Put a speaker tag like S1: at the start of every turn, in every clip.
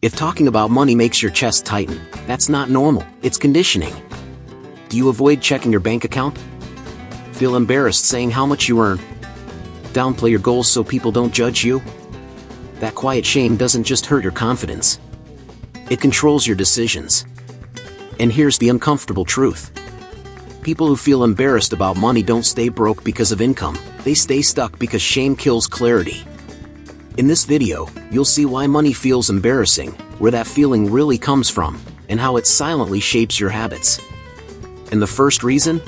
S1: If talking about money makes your chest tighten, that's not normal, it's conditioning. Do you avoid checking your bank account? Feel embarrassed saying how much you earn? Downplay your goals so people don't judge you? That quiet shame doesn't just hurt your confidence. It controls your decisions. And here's the uncomfortable truth. People who feel embarrassed about money don't stay broke because of income, they stay stuck because shame kills clarity. In this video, you'll see why money feels embarrassing, where that feeling really comes from, and how it silently shapes your habits. And the first reason?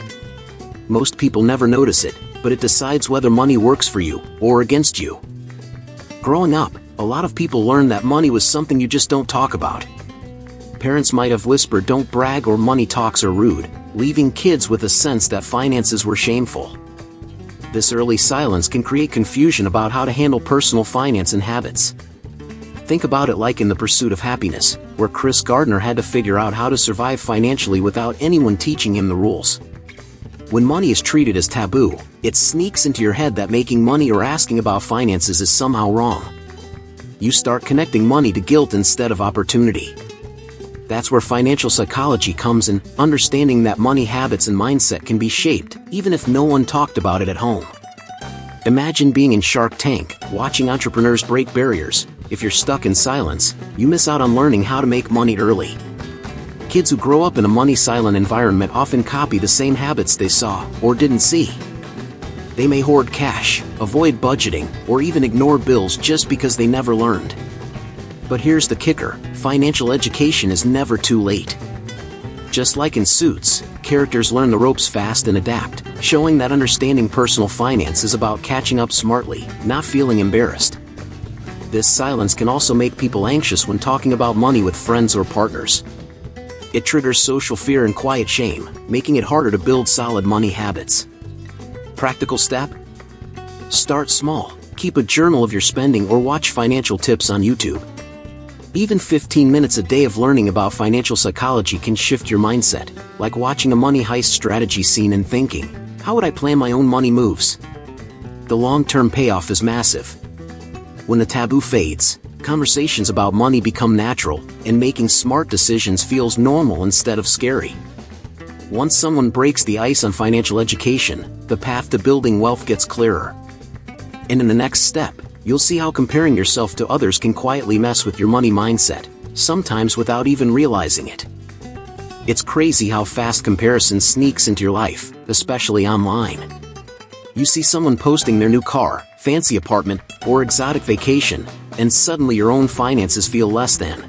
S1: Most people never notice it, but it decides whether money works for you or against you. Growing up, a lot of people learn that money was something you just don't talk about. Parents might have whispered "don't brag" or "money talks are rude," leaving kids with a sense that finances were shameful. This early silence can create confusion about how to handle personal finance and habits. Think about it like in The Pursuit of Happiness, where Chris Gardner had to figure out how to survive financially without anyone teaching him the rules. When money is treated as taboo, it sneaks into your head that making money or asking about finances is somehow wrong. You start connecting money to guilt instead of opportunity. That's where financial psychology comes in, understanding that money habits and mindset can be shaped, even if no one talked about it at home. Imagine being in Shark Tank, watching entrepreneurs break barriers. If you're stuck in silence, you miss out on learning how to make money early. Kids who grow up in a money-silent environment often copy the same habits they saw or didn't see. They may hoard cash, avoid budgeting, or even ignore bills just because they never learned. But here's the kicker: financial education is never too late. Just like in Suits, characters learn the ropes fast and adapt, showing that understanding personal finance is about catching up smartly, not feeling embarrassed. This silence can also make people anxious when talking about money with friends or partners. It triggers social fear and quiet shame, making it harder to build solid money habits. Practical step? Start small. Keep a journal of your spending or watch financial tips on YouTube. Even 15 minutes a day of learning about financial psychology can shift your mindset, like watching a money heist strategy scene and thinking, "How would I plan my own money moves?" The long-term payoff is massive. When the taboo fades, conversations about money become natural, and making smart decisions feels normal instead of scary. Once someone breaks the ice on financial education, the path to building wealth gets clearer. And in the next step, you'll see how comparing yourself to others can quietly mess with your money mindset, sometimes without even realizing it. It's crazy how fast comparison sneaks into your life, especially online. You see someone posting their new car, fancy apartment, or exotic vacation, and suddenly your own finances feel less than.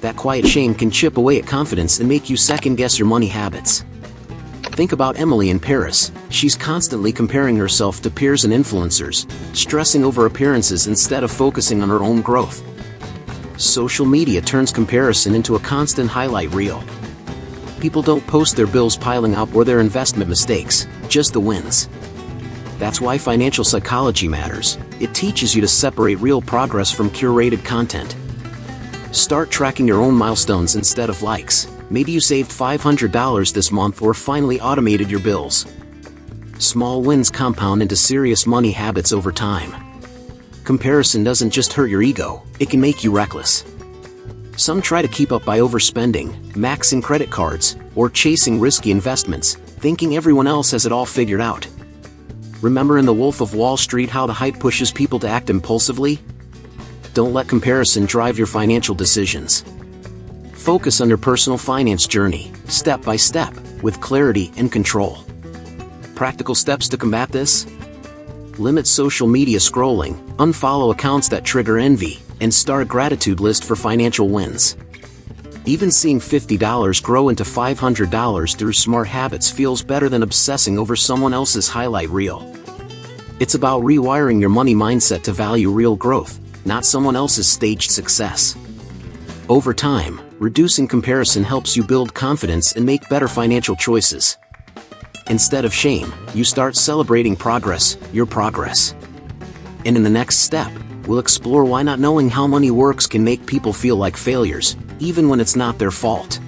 S1: That quiet shame can chip away at confidence and make you second-guess your money habits. Think about Emily in Paris. She's constantly comparing herself to peers and influencers, stressing over appearances instead of focusing on her own growth. Social media turns comparison into a constant highlight reel. People don't post their bills piling up or their investment mistakes, just the wins. That's why financial psychology matters. It teaches you to separate real progress from curated content. Start tracking your own milestones instead of likes. Maybe you saved $500 this month or finally automated your bills. Small wins compound into serious money habits over time. Comparison doesn't just hurt your ego, it can make you reckless. Some try to keep up by overspending, maxing credit cards, or chasing risky investments, thinking everyone else has it all figured out. Remember in The Wolf of Wall Street how the hype pushes people to act impulsively? Don't let comparison drive your financial decisions. Focus on your personal finance journey, step by step, with clarity and control. Practical steps to combat this? Limit social media scrolling, unfollow accounts that trigger envy, and start a gratitude list for financial wins. Even seeing $50 grow into $500 through smart habits feels better than obsessing over someone else's highlight reel. It's about rewiring your money mindset to value real growth, not someone else's staged success. Over time, reducing comparison helps you build confidence and make better financial choices. Instead of shame, you start celebrating progress, your progress. And in the next step, we'll explore why not knowing how money works can make people feel like failures, even when it's not their fault.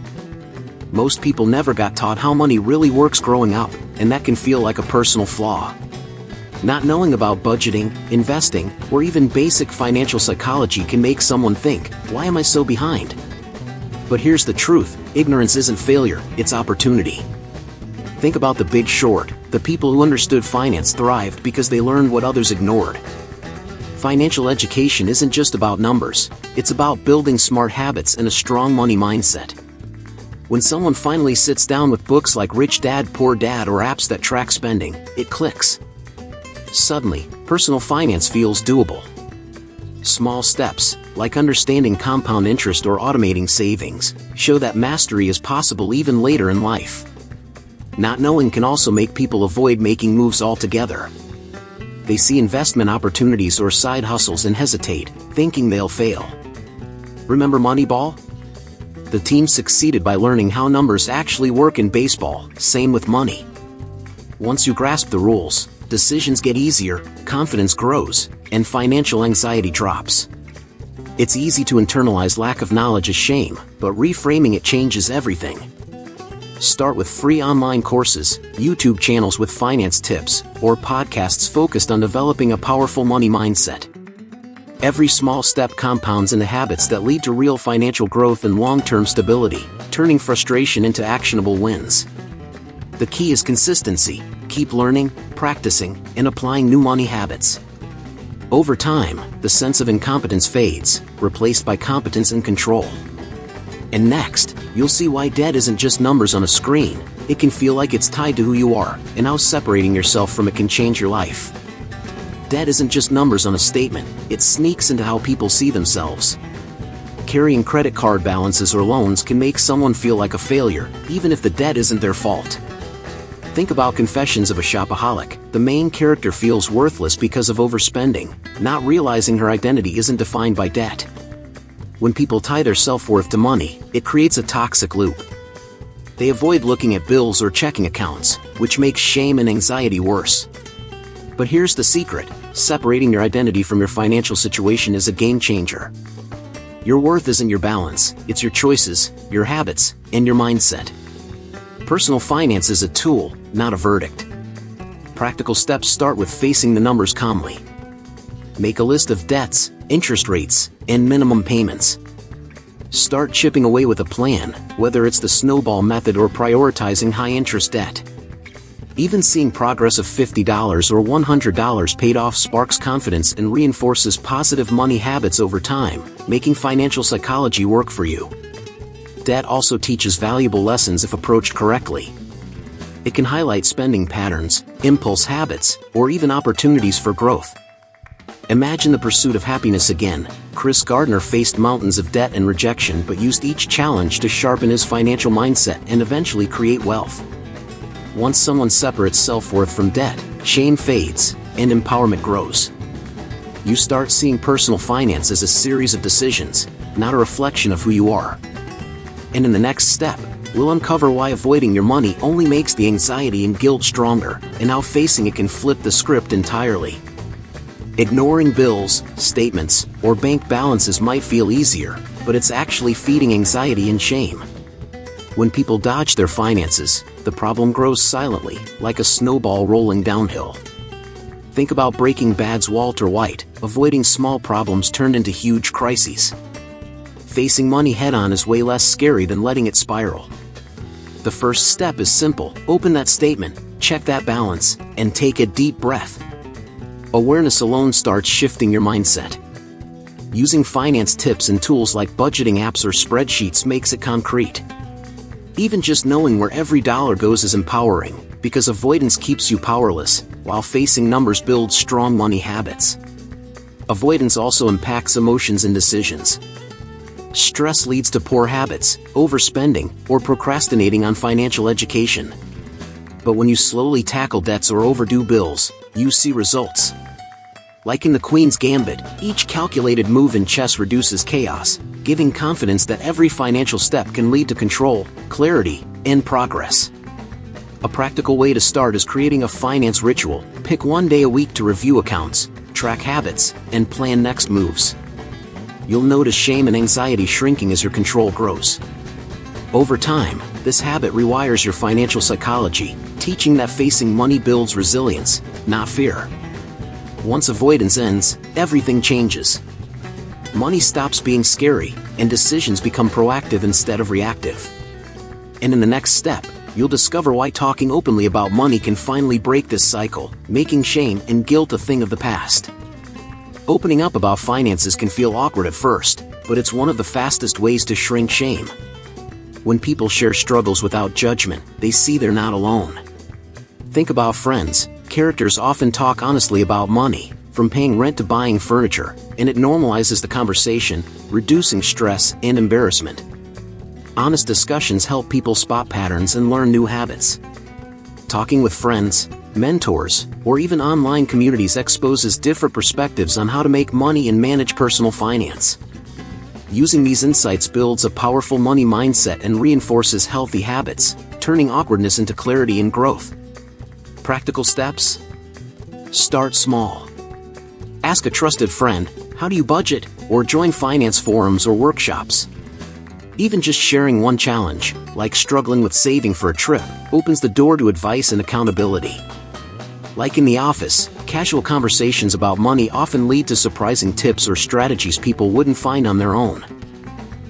S1: Most people never got taught how money really works growing up, and that can feel like a personal flaw. Not knowing about budgeting, investing, or even basic financial psychology can make someone think, why am I so behind? But here's the truth, ignorance isn't failure, it's opportunity. Think about The Big Short. The people who understood finance thrived because they learned what others ignored. Financial education isn't just about numbers, it's about building smart habits and a strong money mindset. When someone finally sits down with books like Rich Dad, Poor Dad or apps that track spending, it clicks. Suddenly, personal finance feels doable. Small steps, like understanding compound interest or automating savings, show that mastery is possible even later in life. Not knowing can also make people avoid making moves altogether. They see investment opportunities or side hustles and hesitate, thinking they'll fail. Remember Moneyball? The team succeeded by learning how numbers actually work in baseball, same with money. Once you grasp the rules, decisions get easier, confidence grows, and financial anxiety drops. It's easy to internalize lack of knowledge as shame, but reframing it changes everything. Start with free online courses, YouTube channels with finance tips, or podcasts focused on developing a powerful money mindset. Every small step compounds into habits that lead to real financial growth and long-term stability, turning frustration into actionable wins. The key is consistency. Keep learning, practicing, and applying new money habits. Over time, the sense of incompetence fades, replaced by competence and control. And next, you'll see why debt isn't just numbers on a screen. It can feel like it's tied to who you are, and how separating yourself from it can change your life. Debt isn't just numbers on a statement, it sneaks into how people see themselves. Carrying credit card balances or loans can make someone feel like a failure, even if the debt isn't their fault. Think about Confessions of a Shopaholic. The main character feels worthless because of overspending, not realizing her identity isn't defined by debt. When people tie their self-worth to money, it creates a toxic loop. They avoid looking at bills or checking accounts, which makes shame and anxiety worse. But here's the secret: separating your identity from your financial situation is a game changer. Your worth isn't your balance, it's your choices, your habits, and your mindset. Personal finance is a tool, not a verdict. Practical steps start with facing the numbers calmly. Make a list of debts, interest rates, and minimum payments. Start chipping away with a plan, whether it's the snowball method or prioritizing high-interest debt. Even seeing progress of $50 or $100 paid off sparks confidence and reinforces positive money habits over time, making financial psychology work for you. Debt also teaches valuable lessons if approached correctly. It can highlight spending patterns, impulse habits, or even opportunities for growth. Imagine the pursuit of happiness again. Chris Gardner faced mountains of debt and rejection but used each challenge to sharpen his financial mindset and eventually create wealth. Once someone separates self-worth from debt, shame fades, and empowerment grows. You start seeing personal finance as a series of decisions, not a reflection of who you are. And in the next step, we'll uncover why avoiding your money only makes the anxiety and guilt stronger, and how facing it can flip the script entirely. Ignoring bills, statements, or bank balances might feel easier, but it's actually feeding anxiety and shame. When people dodge their finances, the problem grows silently, like a snowball rolling downhill. Think about Breaking Bad's Walter White. Avoiding small problems turned into huge crises. Facing money head-on is way less scary than letting it spiral. The first step is simple: open that statement, check that balance, and take a deep breath. Awareness alone starts shifting your mindset. Using finance tips and tools like budgeting apps or spreadsheets makes it concrete. Even just knowing where every dollar goes is empowering, because avoidance keeps you powerless, while facing numbers builds strong money habits. Avoidance also impacts emotions and decisions. Stress leads to poor habits, overspending, or procrastinating on financial education. But when you slowly tackle debts or overdue bills, you see results. Like in the Queen's Gambit, each calculated move in chess reduces chaos, giving confidence that every financial step can lead to control, clarity, and progress. A practical way to start is creating a finance ritual. Pick one day a week to review accounts, track habits, and plan next moves. You'll notice shame and anxiety shrinking as your control grows. Over time, this habit rewires your financial psychology, teaching that facing money builds resilience, not fear. Once avoidance ends, everything changes. Money stops being scary, and decisions become proactive instead of reactive. And in the next step, you'll discover why talking openly about money can finally break this cycle, making shame and guilt a thing of the past. Opening up about finances can feel awkward at first, but it's one of the fastest ways to shrink shame. When people share struggles without judgment, they see they're not alone. Think about Friends. Characters often talk honestly about money, from paying rent to buying furniture, and it normalizes the conversation, reducing stress and embarrassment. Honest discussions help people spot patterns and learn new habits. Talking with friends, mentors, or even online communities exposes different perspectives on how to make money and manage personal finance. Using these insights builds a powerful money mindset and reinforces healthy habits, turning awkwardness into clarity and growth. Practical steps? Start small. Ask a trusted friend, how do you budget, or join finance forums or workshops. Even just sharing one challenge, like struggling with saving for a trip, opens the door to advice and accountability. Like in the office, casual conversations about money often lead to surprising tips or strategies people wouldn't find on their own.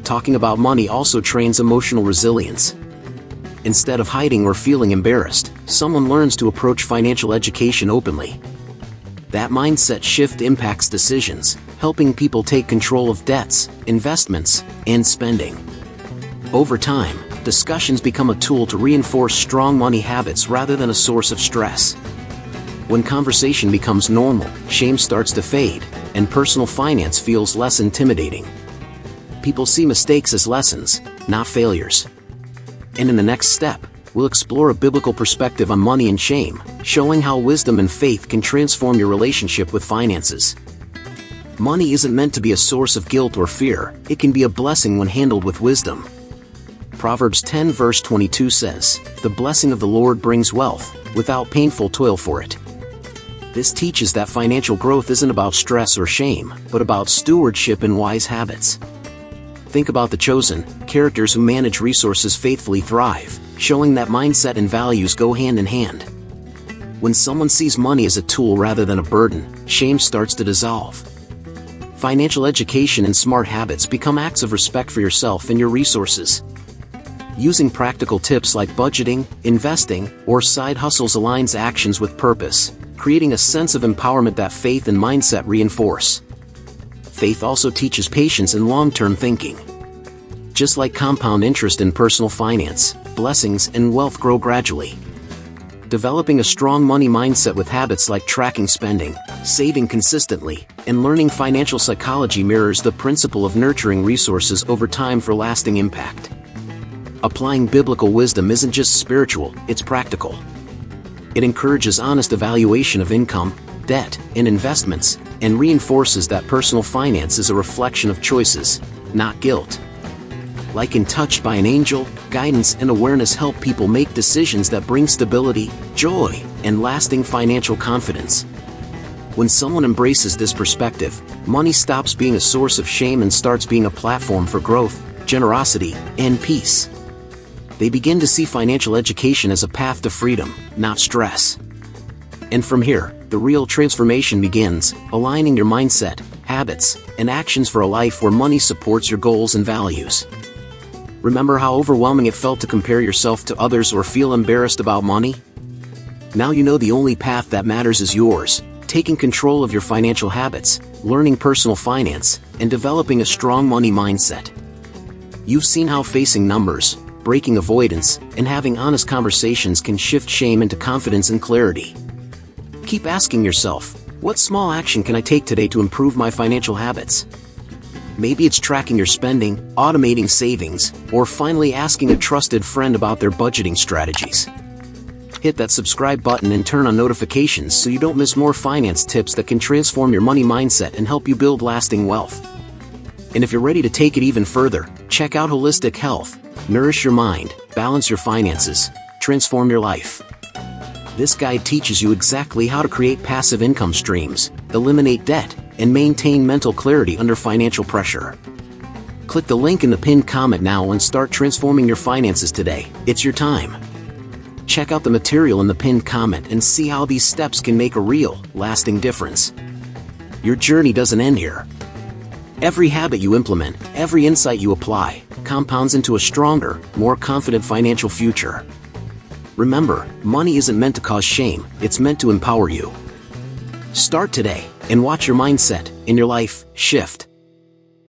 S1: Talking about money also trains emotional resilience. Instead of hiding or feeling embarrassed, someone learns to approach financial education openly. That mindset shift impacts decisions, helping people take control of debts, investments, and spending. Over time, discussions become a tool to reinforce strong money habits rather than a source of stress. When conversation becomes normal, shame starts to fade, and personal finance feels less intimidating. People see mistakes as lessons, not failures. And in the next step, we'll explore a biblical perspective on money and shame, showing how wisdom and faith can transform your relationship with finances. Money isn't meant to be a source of guilt or fear, it can be a blessing when handled with wisdom. Proverbs 10 verse 22 says, "The blessing of the Lord brings wealth, without painful toil for it." This teaches that financial growth isn't about stress or shame, but about stewardship and wise habits. Think about The Chosen. Characters who manage resources faithfully thrive, showing that mindset and values go hand in hand. When someone sees money as a tool rather than a burden, shame starts to dissolve. Financial education and smart habits become acts of respect for yourself and your resources. Using practical tips like budgeting, investing, or side hustles aligns actions with purpose, creating a sense of empowerment that faith and mindset reinforce. Faith also teaches patience and long-term thinking. Just like compound interest in personal finance, blessings and wealth grow gradually. Developing a strong money mindset with habits like tracking spending, saving consistently, and learning financial psychology mirrors the principle of nurturing resources over time for lasting impact. Applying biblical wisdom isn't just spiritual, it's practical. It encourages honest evaluation of income, debt, and investments, and reinforces that personal finance is a reflection of choices, not guilt. Like in Touched by an Angel, guidance and awareness help people make decisions that bring stability, joy, and lasting financial confidence. When someone embraces this perspective, money stops being a source of shame and starts being a platform for growth, generosity, and peace. They begin to see financial education as a path to freedom, not stress. And from here, the real transformation begins, aligning your mindset, habits, and actions for a life where money supports your goals and values. Remember how overwhelming it felt to compare yourself to others or feel embarrassed about money? Now you know the only path that matters is yours, taking control of your financial habits, learning personal finance, and developing a strong money mindset. You've seen how facing numbers, breaking avoidance, and having honest conversations can shift shame into confidence and clarity. Keep asking yourself, what small action can I take today to improve my financial habits? Maybe it's tracking your spending, automating savings, or finally asking a trusted friend about their budgeting strategies. Hit that subscribe button and turn on notifications so you don't miss more finance tips that can transform your money mindset and help you build lasting wealth. And if you're ready to take it even further, check out Holistic Health. Nourish your mind, balance your finances, transform your life. This guide teaches you exactly how to create passive income streams, eliminate debt, and maintain mental clarity under financial pressure. Click the link in the pinned comment now and start transforming your finances today. It's your time. Check out the material in the pinned comment and see how these steps can make a real, lasting difference. Your journey doesn't end here. Every habit you implement, every insight you apply, compounds into a stronger, more confident financial future. Remember, money isn't meant to cause shame, it's meant to empower you. Start today, and watch your mindset, in your life, shift.